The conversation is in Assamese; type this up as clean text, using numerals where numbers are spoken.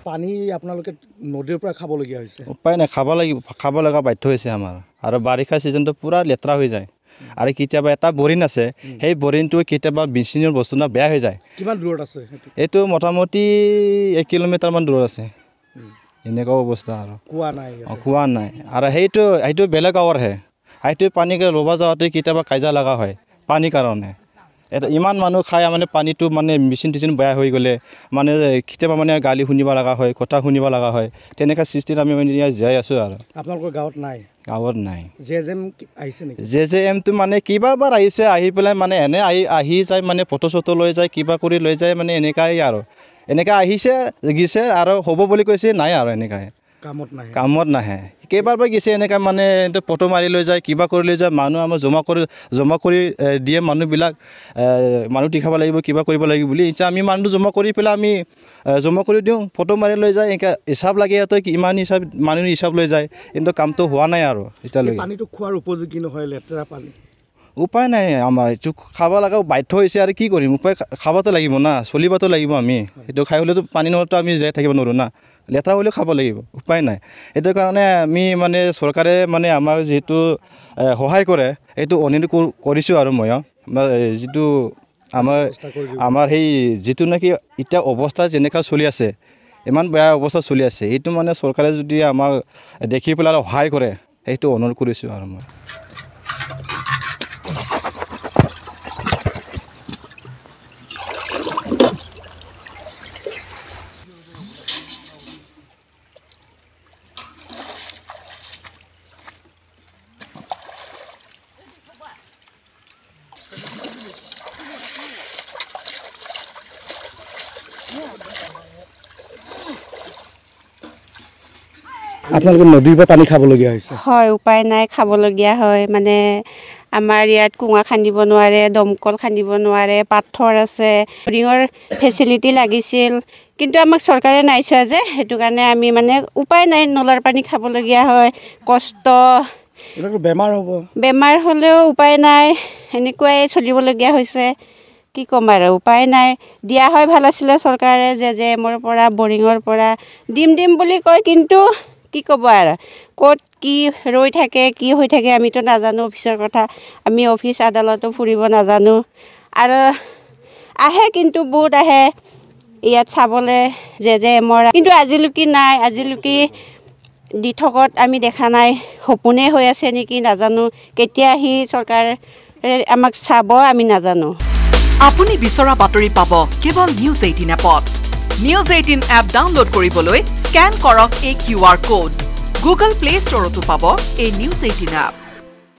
পানী আপোনালোকে নদীৰ পৰা খাবলগীয়া হৈছে উপায় নাই খাব লগা বাধ্য হৈছে আমাৰ আৰু বাৰিষা সিজনটো পুৰা লেতেৰা হৈ যায় আৰু কেতিয়াবা এটা বৰিণ আছে সেই বৰিণটো কেতিয়াবা বিচিনৰ বস্তু না বেয়া হৈ যায় কিমান দূৰত আছে এইটো মোটামুটি 1 কিলোমিটাৰ মান দূৰত আছে এনেকুৱা অৱস্থা আৰু কুৱা নাই আৰু সেইটো বেলেগ গাঁৱৰহে সেইটো পানীকে ল'ব যাওঁতে কেতিয়াবা কাজিয়া লগা হয় পানীৰ কাৰণে এটা ইমান মানুহ খায় মানে পানীটো মানে মেচিন বেয়া হৈ গ'লে মানে কেতিয়াবা মানে গালি শুনিব লগা হয় কথা শুনিব লগা হয় তেনেকুৱা সৃষ্টিত আমি মানে জীয়াই আছোঁ আৰু আপোনালোকৰ গাঁৱত নাই আহিছে নেকি জেজেএমটো মানে কিবাবাৰ আহিছে আহি পেলাই মানে এনে আহি যায় মানে ফটো চটো লৈ যায় কিবা কৰি লৈ যায় মানে এনেকাই আৰু এনেকা আহিছে গিছে আৰু হ'ব বুলি কৈছে নাই আৰু এনেকাই কামত নাহে কেইবাৰবাৰ গিছে এনেকা মানে ফটো মাৰি লৈ যায় কিবা কৰি লৈ যায় মানুহ আমাৰ জমা কৰি দিয়ে মানুহবিলাক মানুহ টিখাব লাগিব কিবা কৰিব লাগিব বুলি এতিয়া আমি মানুহটো জমা কৰি পেলাই আমি জমা কৰি দিওঁ ফটো মাৰি লৈ যায় এনেকৈ হিচাপ লাগে সিহঁতে ইমান হিচাপ মানুহ হিচাপ লৈ যায় কিন্তু কামটো হোৱা নাই আৰু এতিয়ালৈকে পানীটো খোৱাৰ উপযোগী নহয় লেতেৰা পানী উপায় নাই আমাৰ এইটো খাব লগা বাধ্য হৈছে আৰু কি কৰিম উপায় খাবতো লাগিব না চলিবতো লাগিব আমি সেইটো খাই হ'লেতো পানী নহ'লেতো আমি জীয়াই থাকিব নোৱাৰোঁ না লেতেৰা হ'লেও খাব লাগিব উপায় নাই সেইটো কাৰণে আমি মানে চৰকাৰে মানে আমাক যিহেতু সহায় কৰে এইটো অনুৰোধ কৰিছোঁ আৰু মই যিটো আমাৰ সেই যিটো নেকি এতিয়া অৱস্থা যেনেকুৱা চলি আছে ইমান বেয়া অৱস্থা চলি আছে এইটো মানে চৰকাৰে যদি আমাক দেখি পেলাই সহায় কৰে সেইটো অনুৰোধ কৰিছোঁ আৰু মই আপোনালোকে নদীৰ পৰা পানী খাবলগীয়া হৈছে হয় উপায় নাই খাবলগীয়া হয় মানে আমাৰ ইয়াত কুঁৱা খান্দিব নোৱাৰে দমকল খান্দিব নোৱাৰে পাথৰ আছে বৰিঙৰ ফেচিলিটি লাগিছিল কিন্তু আমাক চৰকাৰে নাই চোৱা যে সেইটো কাৰণে আমি মানে উপায় নাই নলাৰ পানী খাবলগীয়া হয় কষ্ট বেমাৰ হ'লেও উপায় নাই এনেকুৱাই চলিবলগীয়া হৈছে কি ক'ম আৰু উপায় নাই দিয়া হয় ভাল আছিলে চৰকাৰে যে মোৰ পৰা বৰিঙৰ পৰা দিম বুলি কয় কিন্তু কি ক'ব আৰু ক'ত কি ৰৈ থাকে কি হৈ থাকে আমিতো নাজানো অফিচৰ কথা আমি অফিচ আদালতো ফুৰিব নাজানো আৰু আহে কিন্তু বহুত আহে ইয়াত চাবলৈ যে মোৰ কিন্তু আজিলৈকে নাই আজিলৈকে দি থকত আমি দেখা নাই সপোনে হৈ আছে নেকি নাজানো কেতিয়া আহি চৰকাৰে আমাক চাব আমি নাজানো আপুনি বিচৰা বাতৰি পাব কেৱল নিউজ 18 এপত নিউজ 18 এপ ডাউনলোড কৰিবলৈ স্ক্যান কৰক এই QR কোড গুগল প্লে ষ্টৰতো পাব এই নিউজ 18 এপ